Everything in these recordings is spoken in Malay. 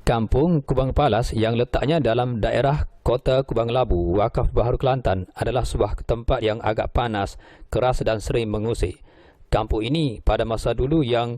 Kampung Kubang Palas yang letaknya dalam daerah Kota Kubang Labu, Wakaf Baharu Kelantan adalah sebuah tempat yang agak panas, keras dan sering mengusik. Kampung ini pada masa dulu yang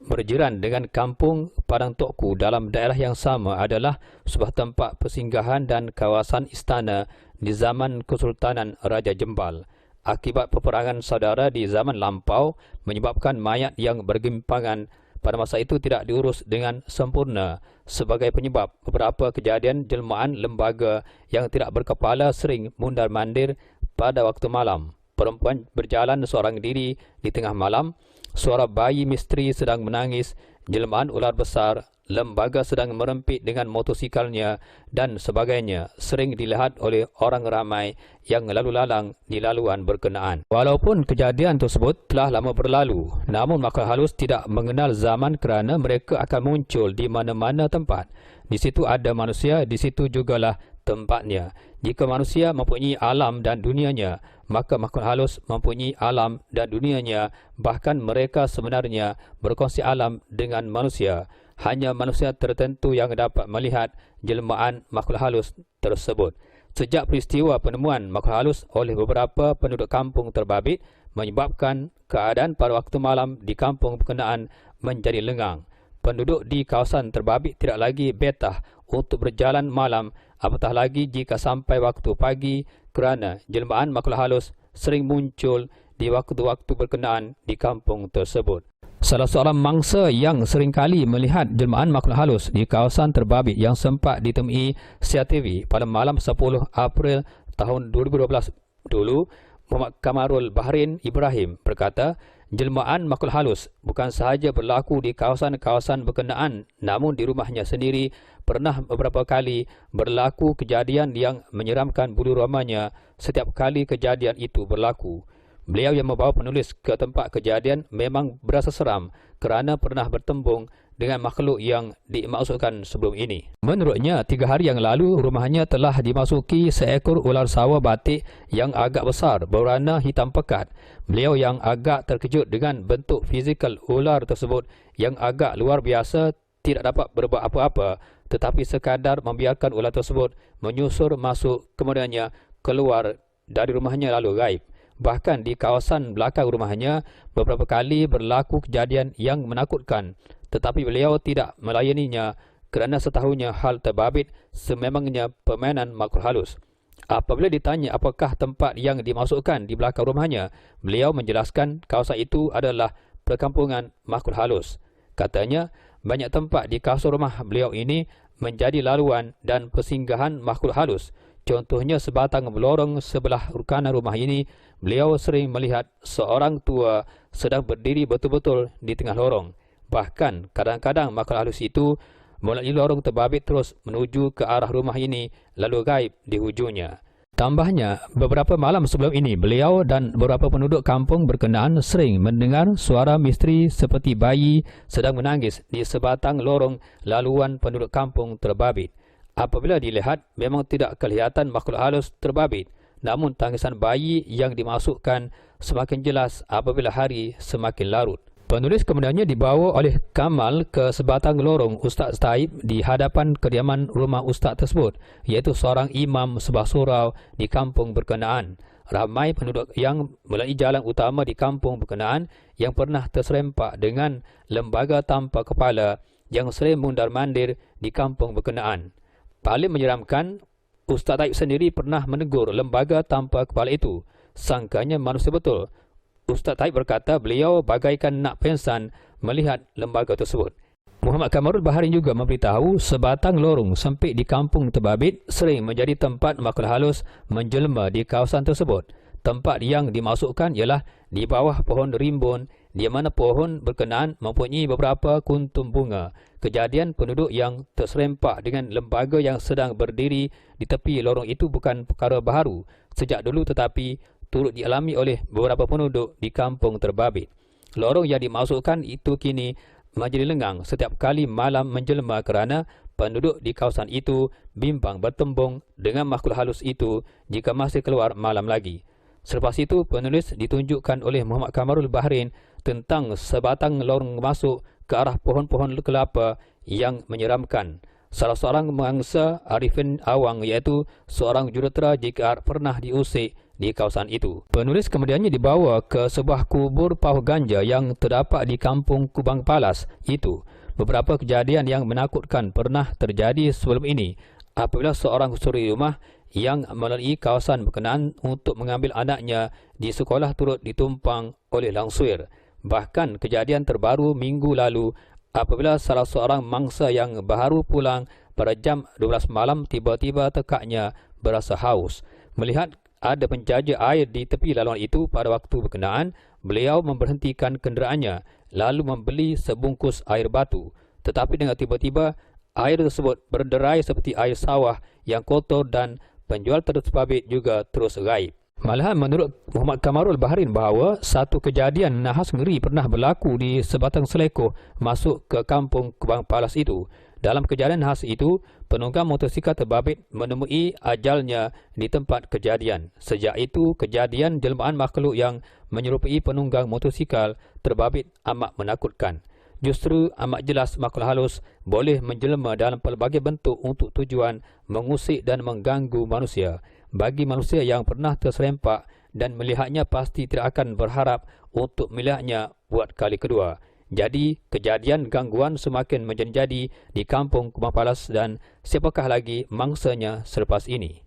berjiran dengan Kampung Padang Tokku dalam daerah yang sama adalah sebuah tempat persinggahan dan kawasan istana di zaman Kesultanan Raja Jembal. Akibat peperangan saudara di zaman lampau menyebabkan mayat yang bergempangan pada masa itu tidak diurus dengan sempurna. Sebagai penyebab, beberapa kejadian jelmaan lembaga yang tidak berkepala sering mundar-mandir pada waktu malam. Perempuan berjalan seorang diri di tengah malam, suara bayi misteri sedang menangis, jelmaan ular besar, lembaga sedang merempit dengan motosikalnya dan sebagainya sering dilihat oleh orang ramai yang lalu lalang di laluan berkenaan. Walaupun kejadian tersebut telah lama berlalu, namun makhluk halus tidak mengenal zaman kerana mereka akan muncul di mana-mana tempat. Di situ ada manusia, di situ jugalah tempatnya. Jika manusia mempunyai alam dan dunianya, maka makhluk halus mempunyai alam dan dunianya, bahkan mereka sebenarnya berkongsi alam dengan manusia. Hanya manusia tertentu yang dapat melihat jelmaan makhluk halus tersebut. Sejak peristiwa penemuan makhluk halus oleh beberapa penduduk kampung terbabit menyebabkan keadaan pada waktu malam di kampung berkenaan menjadi lengang. Penduduk di kawasan terbabit tidak lagi betah untuk berjalan malam, apatah lagi jika sampai waktu pagi, kerana jelmaan makhluk halus sering muncul di waktu-waktu berkenaan di kampung tersebut. Salah seorang mangsa yang seringkali melihat jelmaan makhluk halus di kawasan terbabit yang sempat ditemui CRTV pada malam 10 April tahun 2012 dulu, Muhammad Kamarul Bahrin Ibrahim berkata, jelmaan makhluk halus bukan sahaja berlaku di kawasan-kawasan berkenaan, namun di rumahnya sendiri pernah beberapa kali berlaku kejadian yang menyeramkan bulu ramanya setiap kali kejadian itu berlaku. Beliau yang membawa penulis ke tempat kejadian memang berasa seram kerana pernah bertembung dengan makhluk yang dimaksudkan sebelum ini. Menurutnya, 3 hari yang lalu rumahnya telah dimasuki seekor ular sawah batik yang agak besar berwarna hitam pekat. Beliau yang agak terkejut dengan bentuk fizikal ular tersebut yang agak luar biasa tidak dapat berbuat apa-apa, tetapi sekadar membiarkan ular tersebut menyusur masuk, kemudiannya keluar dari rumahnya lalu gaib. Bahkan di kawasan belakang rumahnya beberapa kali berlaku kejadian yang menakutkan, tetapi beliau tidak melayaninya kerana setahunya hal terbabit sememangnya permainan makhluk halus. Apabila ditanya apakah tempat yang dimasukkan di belakang rumahnya, beliau menjelaskan kawasan itu adalah perkampungan makhluk halus. Katanya, banyak tempat di kawasan rumah beliau ini menjadi laluan dan persinggahan makhluk halus. Contohnya sebatang lorong sebelah kanan rumah ini, beliau sering melihat seorang tua sedang berdiri betul-betul di tengah lorong. Bahkan kadang-kadang makhluk halus itu melalui lorong terbabit terus menuju ke arah rumah ini lalu gaib di hujungnya. Tambahnya, beberapa malam sebelum ini beliau dan beberapa penduduk kampung berkenaan sering mendengar suara misteri seperti bayi sedang menangis di sebatang lorong laluan penduduk kampung terbabit. Apabila dilihat, memang tidak kelihatan makhluk halus terbabit, namun tangisan bayi yang dimasukkan semakin jelas apabila hari semakin larut. Penulis kemudiannya dibawa oleh Kamal ke sebatang lorong Ustaz Taib di hadapan kediaman rumah Ustaz tersebut, iaitu seorang imam sebuah surau di kampung berkenaan. Ramai penduduk yang melalui jalan utama di kampung berkenaan yang pernah terserempak dengan lembaga tanpa kepala yang sering mundar-mandir di kampung berkenaan. Paling menyeramkan, Ustaz Taib sendiri pernah menegur lembaga tanpa kepala itu. Sangkanya manusia betul. Ustaz Taib berkata beliau bagaikan nak pengsan melihat lembaga tersebut. Muhammad Kamarul Bahari juga memberitahu sebatang lorong sempit di kampung terbabit sering menjadi tempat makhluk halus menjelma di kawasan tersebut. Tempat yang dimasukkan ialah di bawah pohon rimbun, di mana pohon berkenaan mempunyai beberapa kuntum bunga. Kejadian penduduk yang terserempak dengan lembaga yang sedang berdiri di tepi lorong itu bukan perkara baharu sejak dulu, tetapi turut dialami oleh beberapa penduduk di kampung terbabit. Lorong yang dimasukkan itu kini menjadi lengang setiap kali malam menjelma kerana penduduk di kawasan itu bimbang bertembung dengan makhluk halus itu jika masih keluar malam lagi. Selepas itu, penulis ditunjukkan oleh Muhammad Kamarul Bahrin tentang sebatang lorong masuk ke arah pohon-pohon kelapa yang menyeramkan. salah seorang mangsa Arifin Awang iaitu seorang jurutera JKR pernah diusik di kawasan itu. Penulis kemudiannya dibawa ke sebuah kubur pauh ganja yang terdapat di kampung Kubang Palas itu. Beberapa kejadian yang menakutkan pernah terjadi sebelum ini apabila seorang suri rumah yang melalui kawasan berkenaan untuk mengambil anaknya di sekolah turut ditumpang oleh langsuir. Bahkan kejadian terbaru minggu lalu apabila salah seorang mangsa yang baru pulang pada jam 12 malam tiba-tiba tekaknya berasa haus. Melihat ada penjaja air di tepi laluan itu pada waktu berkenaan, beliau memberhentikan kenderaannya lalu membeli sebungkus air batu. Tetapi dengan tiba-tiba air tersebut berderai seperti air sawah yang kotor dan penjual tersebut juga terus gaib. Malahan menurut Muhammad Kamarul Bahrin bahawa satu kejadian nahas ngeri pernah berlaku di sebatang selekoh masuk ke kampung Kubang Palas itu. Dalam kejadian nahas itu, penunggang motosikal terbabit menemui ajalnya di tempat kejadian. Sejak itu, kejadian jelmaan makhluk yang menyerupai penunggang motosikal terbabit amat menakutkan. Justru amat jelas makhluk halus boleh menjelma dalam pelbagai bentuk untuk tujuan mengusik dan mengganggu manusia. Bagi manusia yang pernah terserempak dan melihatnya pasti tidak akan berharap untuk melihatnya buat kali kedua. Jadi, kejadian gangguan semakin menjadi di kampung Kubang Palas dan siapakah lagi mangsanya selepas ini.